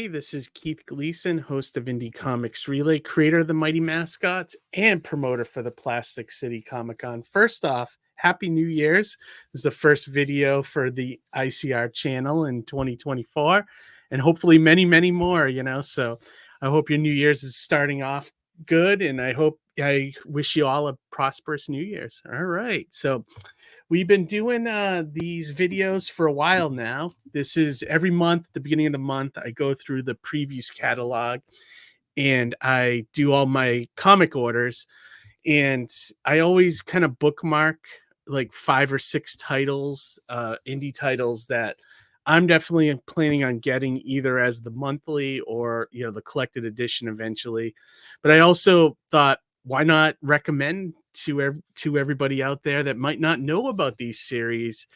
everybody. This is Keith Gleason, host of Indie Comics Relay, creator of the Mighty Mascots, and promoter for the Plastic City Comic Con. First off, Happy New Year's. This is the first video for the ICR channel in 2024, and hopefully many, many more, So I hope your New Year's is starting off good, and I wish you all a prosperous New Year's. All right. So we've been doing these videos for a while now. This is every month, at the beginning of the month, I go through the previews catalog and I do all my comic orders. And I always kind of bookmark like 5 or 6 titles, indie titles that I'm definitely planning on getting either as the monthly or, the collected edition eventually. But I also thought, why not recommend to everybody out there that might not know about these series?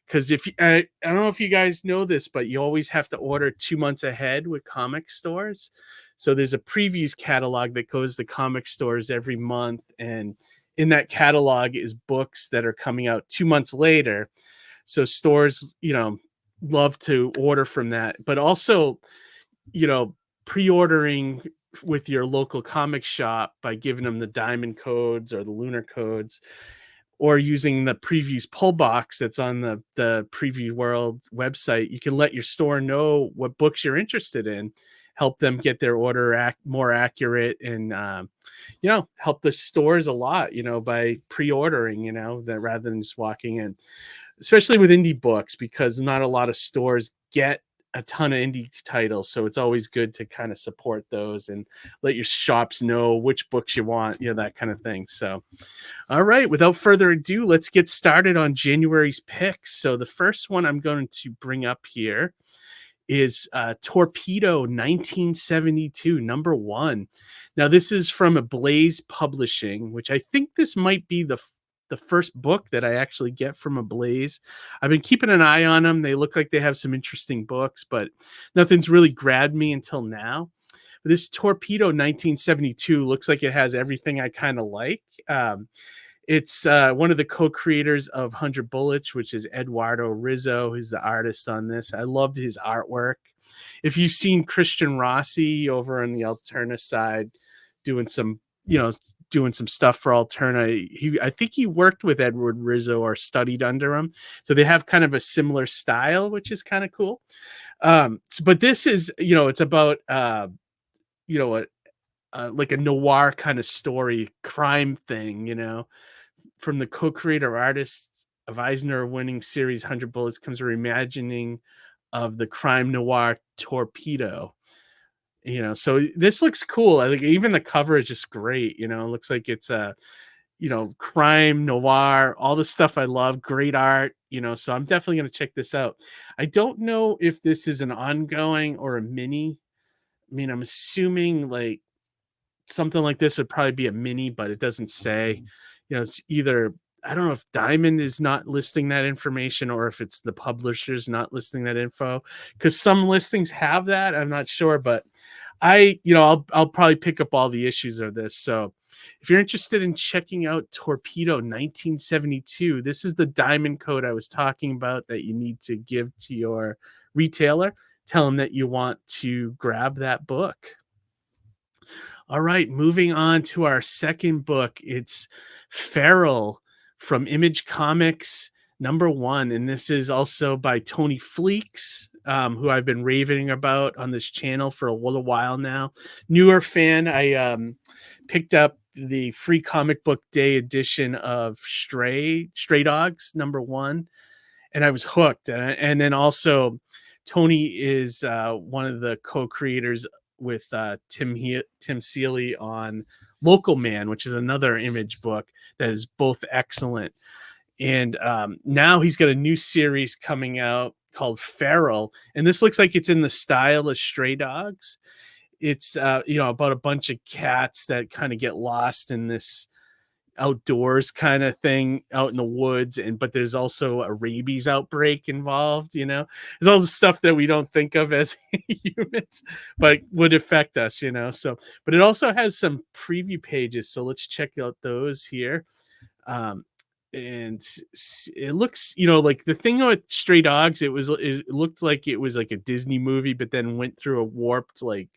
Because I don't know if you guys know this, but you always have to order 2 months ahead with comic stores. So there's a previews catalog that goes to comic stores every month, and in that catalog is books that are coming out 2 months later. So stores, love to order from that, but also, pre-ordering with your local comic shop by giving them the diamond codes or the lunar codes, or using the previews pull box that's on the Preview World website. You can let your store know what books you're interested in, help them get their order more accurate, and help the stores a lot, by pre-ordering, that rather than just walking in, especially with indie books, because not a lot of stores get a ton of indie titles. So it's always good to kind of support those and let your shops know which books you want, that kind of thing. So, all right, without further ado, let's get started on January's picks. So the first one I'm going to bring up here is Torpedo 1972, #1. Now, this is from Ablaze Publishing, which I think this might be the first book that I actually get from Ablaze. I've been keeping an eye on them. They look like they have some interesting books, but nothing's really grabbed me until now. This Torpedo 1972 looks like it has everything I kind of like. It's one of the co-creators of 100 Bullets, which is Eduardo Rizzo, who's the artist on this. I loved his artwork. If you've seen Christian Rossi over on the Alterna side doing some stuff for Alterna, I think he worked with Edward Rizzo or studied under him. So they have kind of a similar style, which is kind of cool. But this is, it's about, like a noir kind of story, crime thing, from the co-creator artist of Eisner-winning series 100 Bullets comes a reimagining of the crime noir Torpedo. So this looks cool. I think even the cover is just great. It looks like it's a, crime noir, all the stuff I love, great art, so I'm definitely going to check this out. I don't know if this is an ongoing or a mini. I mean, I'm assuming like something like this would probably be a mini, but it doesn't say. It's either, I don't know if Diamond is not listing that information or if it's the publishers not listing that info, because some listings have that. I'm not sure, but I'll probably pick up all the issues of this. So if you're interested in checking out Torpedo 1972, this is the Diamond code I was talking about that you need to give to your retailer. Tell them that you want to grab that book. All right, moving on to our second book. It's Feral from Image Comics, #1. And this is also by Tony Fleeks, who I've been raving about on this channel for a little while now. Newer fan. I picked up the free comic book day edition of Stray Dogs, #1. And I was hooked. And then also Tony is one of the co-creators with Tim Seeley on Local Man, which is another Image book that is both excellent. And now he's got a new series coming out called Feral, and this looks like it's in the style of Stray Dogs. It's about a bunch of cats that kind of get lost in this outdoors kind of thing out in the woods, but there's also a rabies outbreak involved. There's all the stuff that we don't think of as humans but would affect us. So, but it also has some preview pages, so let's check out those here. and it looks, like the thing with Stray Dogs, it looked like it was like a Disney movie, but then went through a warped like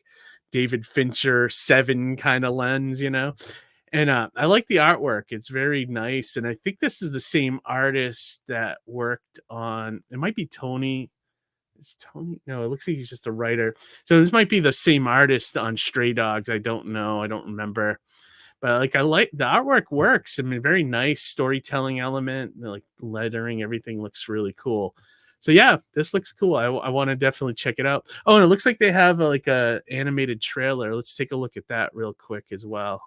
David Fincher Seven kind of lens. And I like the artwork. It's very nice, and I think this is the same artist that worked on. It might be Tony. Is Tony? No, it looks like he's just a writer. So this might be the same artist on Stray Dogs. I don't know. I don't remember. But like I like the artwork works. I mean, very nice storytelling element. Like lettering, everything looks really cool. So yeah, this looks cool. I want to definitely check it out. Oh, and it looks like they have like a animated trailer. Let's take a look at that real quick as well.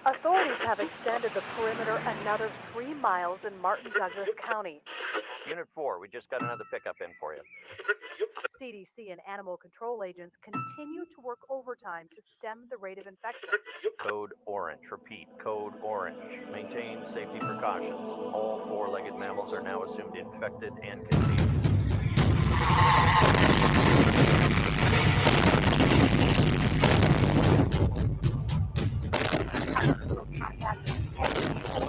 Authorities have extended the perimeter another 3 miles in Martin Douglas County. Unit 4, we just got another pickup in for you. CDC and animal control agents continue to work overtime to stem the rate of infection. Code orange. Repeat, code orange. Maintain safety precautions. All four-legged mammals are now assumed infected and contagious. All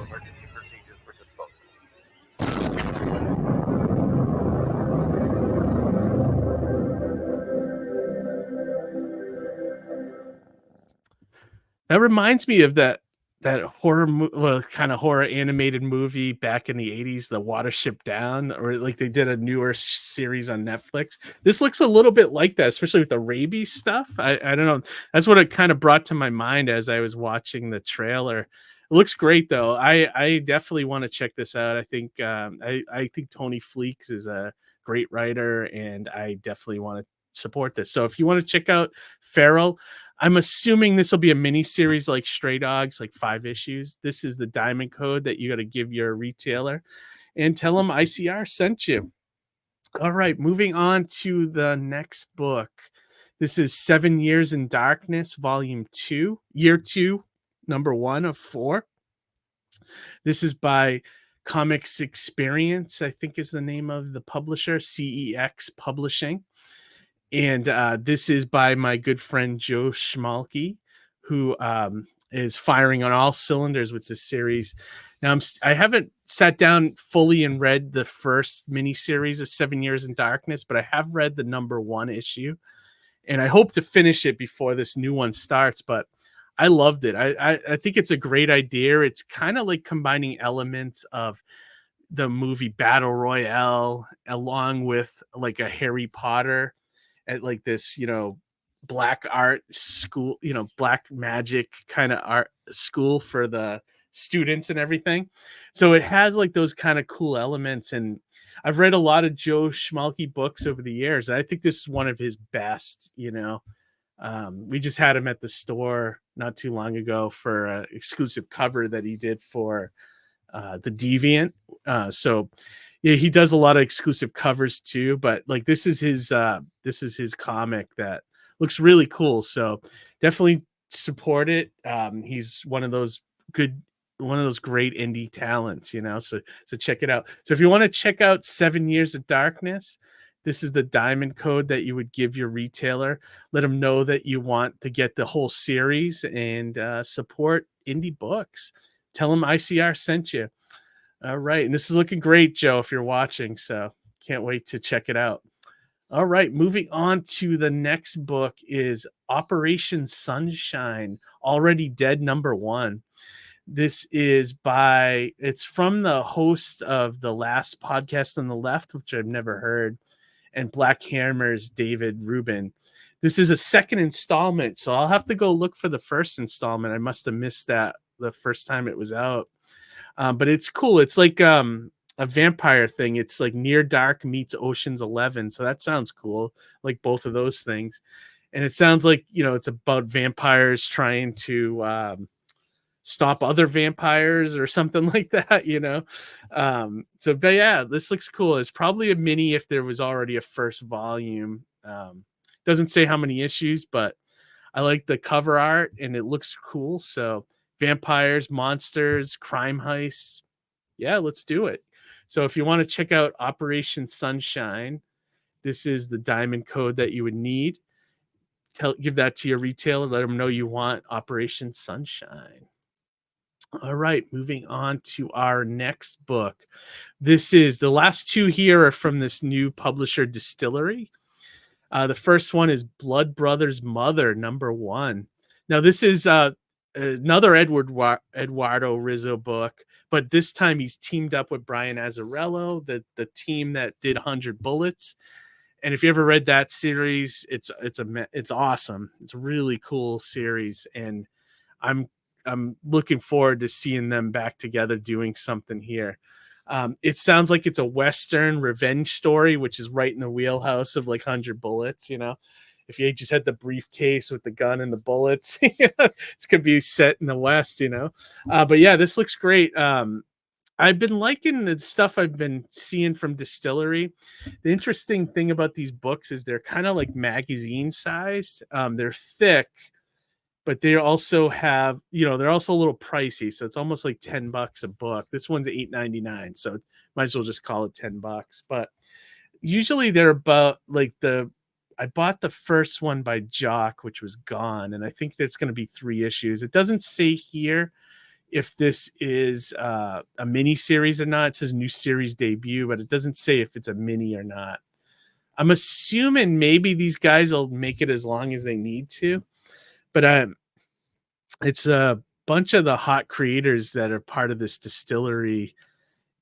emergency procedures for disposal. That reminds me of that kind of horror animated movie back in the 80s, The Watership Down, or like they did a newer series on Netflix. This looks a little bit like that, especially with the rabies stuff. I don't know. That's what it kind of brought to my mind as I was watching the trailer. It looks great though. I definitely want to check this out. I think I think Tony Fleeks is a great writer, and I definitely want to support this. So if you want to check out Feral, I'm assuming this will be a mini series like Stray Dogs, like 5 issues. This is the diamond code that you got to give your retailer and tell them ICR sent you. All right, moving on to the next book. This is 7 Years in Darkness, Volume 2, Year 2, number 1 of 4. This is by Comics Experience, I think is the name of the publisher, CEX Publishing. And this is by my good friend Joe Schmalke, who is firing on all cylinders with this series. Now, I haven't sat down fully and read the first miniseries of 7 Years in Darkness, but I have read the number 1 issue, and I hope to finish it before this new one starts. But I loved it. I think it's a great idea. It's kind of like combining elements of the movie Battle Royale along with like a Harry Potter at like this, black art school, black magic kind of art school for the students and everything. So it has like those kind of cool elements. And I've read a lot of Joe Schmalke books over the years. And I think this is one of his best. We just had him at the store not too long ago for an exclusive cover that he did for the Deviant. So yeah, he does a lot of exclusive covers too, but like this is his comic that looks really cool. So definitely support it. He's one of those great indie talents, so check it out. So if you want to check out 7 Years of Darkness, this is the diamond code that you would give your retailer. Let them know that you want to get the whole series and support indie books. Tell them ICR sent you. All right. And this is looking great, Joe, if you're watching. So can't wait to check it out. All right. Moving on to the next book is Operation Sunshine, Already Dead, number 1. This is it's from the host of the last podcast on the left, which I've never heard, and Black Hammer's David Rubin. This is a second installment, so I'll have to go look for the first installment. I must have missed that the first time it was out. But it's cool. It's like a vampire thing. It's like Near Dark meets Ocean's 11. So that sounds cool. Like both of those things. And it sounds like, it's about vampires trying to stop other vampires or something like that, but yeah, this looks cool. It's probably a mini if there was already a first volume. Doesn't say how many issues, but I like the cover art and it looks cool. So vampires, monsters, crime heists. Yeah, let's do it. So if you want to check out Operation Sunshine, This is the diamond code that you would need. Give that to your retailer. Let them know you want Operation Sunshine. All right, moving on to our next book. This is the last two here are from this new publisher, Distillery. The first one is Blood Brothers Mother, #1. Now, this is another Eduardo Rizzo book, but this time he's teamed up with Brian Azzarello, the team that did 100 Bullets. And if you ever read that series, it's awesome. It's a really cool series, and I'm looking forward to seeing them back together doing something here. It sounds like it's a Western revenge story, which is right in the wheelhouse of like 100 Bullets. If you just had the briefcase with the gun and the bullets, it's could be set in the West. But yeah, this looks great. I've been liking the stuff I've been seeing from Distillery. The interesting thing about these books is they're kind of like magazine sized. They're thick, but they also have, they're also a little pricey. So it's almost like $10 a book. This one's $8.99. So might as well just call it $10. But usually they're about like I bought the first one by Jock, which was gone. And I think that's going to be 3 issues. It doesn't say here if this is a mini series or not. It says new series debut, but it doesn't say if it's a mini or not. I'm assuming maybe these guys will make it as long as they need to, but it's a bunch of the hot creators that are part of this Distillery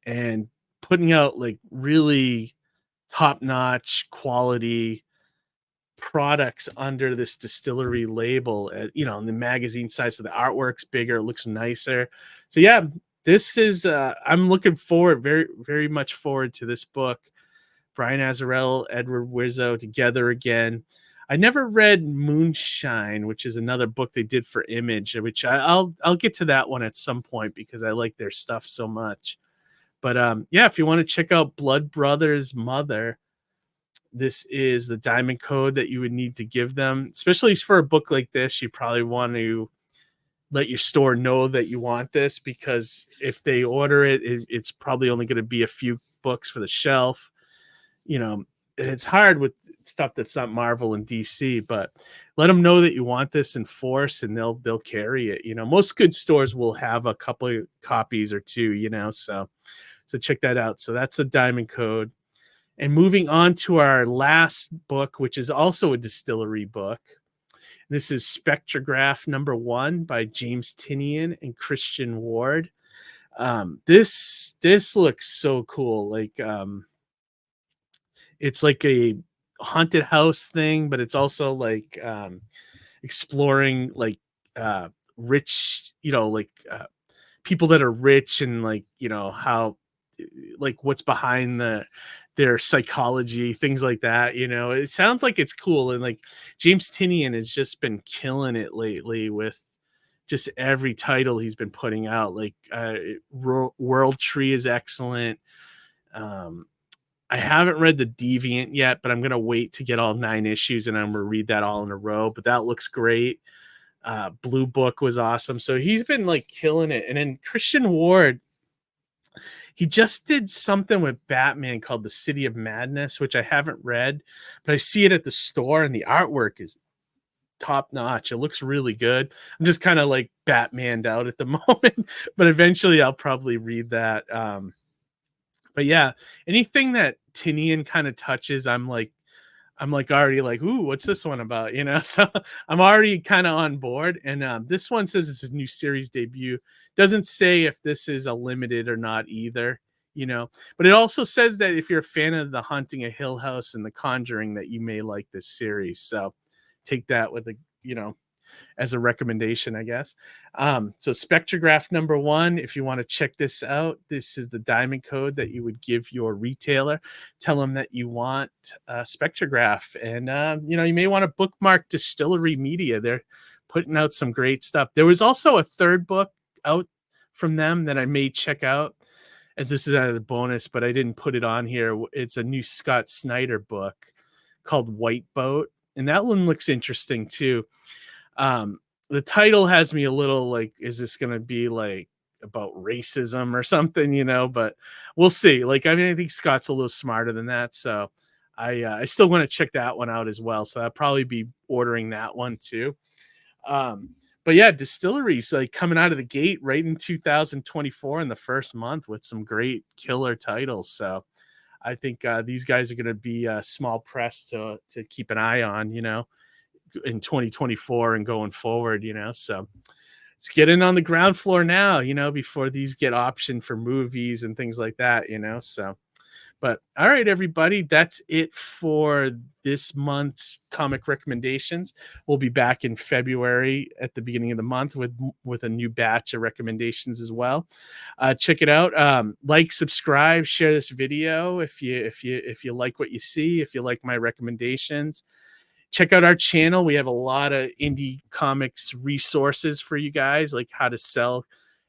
and putting out like really top-notch quality products under this Distillery label, in the magazine size. So the artwork's bigger, it looks nicer. So yeah, this is I'm looking forward, very, very much forward to this book. Brian Azzarello, Edward Rizzo together again. I never read Moonshine, which is another book they did for Image, which I'll get to that one at some point because I like their stuff so much. But yeah, if you want to check out Blood Brothers Mother, this is the diamond code that you would need to give them. Especially for a book like this, you probably want to let your store know that you want this, because if they order it, it's probably only going to be a few books for the shelf. It's hard with stuff that's not Marvel and DC, but let them know that you want this in force and they'll carry it. Most good stores will have a couple of copies or two, so check that out. So that's the diamond code. And moving on to our last book, which is also a Distillery book. This is Spectrograph #1 by James Tinian and Christian Ward. This looks so cool. Like it's like a haunted house thing, but it's also like exploring like rich, people that are rich and like, how like what's behind their psychology, things like that. It sounds like it's cool. And like James Tinian has just been killing it lately with just every title he's been putting out. Like World Tree is excellent. I haven't read The Deviant yet, but I'm going to wait to get all 9 issues and I'm going to read that all in a row. But that looks great. Blue Book was awesome. So he's been like killing it. And then Christian Ward, he just did something with Batman called The City of Madness, which I haven't read, but I see it at the store and the artwork is top notch. It looks really good. I'm just kind of like Batmaned out at the moment, but eventually I'll probably read that. But yeah, anything that Tinian kind of touches, I'm like already like, ooh, what's this one about? So I'm already kind of on board. And this one says it's a new series debut. Doesn't say if this is a limited or not either, but it also says that if you're a fan of The Haunting of Hill House and The Conjuring, that you may like this series. So take that with as a recommendation, I guess. So Spectrograph #1, if you want to check this out, this is the diamond code that you would give your retailer. Tell them that you want Spectrograph, and you may want to bookmark Distillery Media. They're putting out some great stuff. There was also a third book out from them that I may check out, as this is out of the bonus, but I didn't put it on here. It's a new Scott Snyder book called White Boat, and that one looks interesting too. The title has me a little like, is this going to be like about racism or something, but we'll see. Like, I think Scott's a little smarter than that. So I still want to check that one out as well. So I'll probably be ordering that one too. But yeah, distilleries like coming out of the gate right in 2024 in the first month with some great killer titles. So I think these guys are going to be a small press to keep an eye on, you know, in 2024 and going forward, you know. So let's get in on the ground floor now, you know, before these get optioned for movies and things like that, you know. So but all right, everybody, that's it for this month's comic recommendations. We'll be back in February at the beginning of the month with a new batch of recommendations as well. Check it out. Like, subscribe, share this video if you like what you see, if you like my recommendations. Check out our channel. We have a lot of indie comics resources for you guys, like how to sell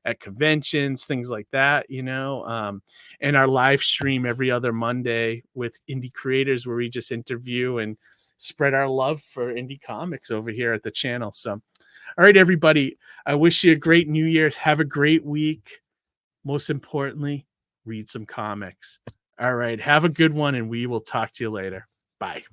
at conventions, things like that, you know, and our live stream every other Monday with indie creators where we just interview and spread our love for indie comics over here at the channel. So, all right, everybody, I wish you a great new year. Have a great week. Most importantly, read some comics. All right, have a good one, and we will talk to you later. Bye.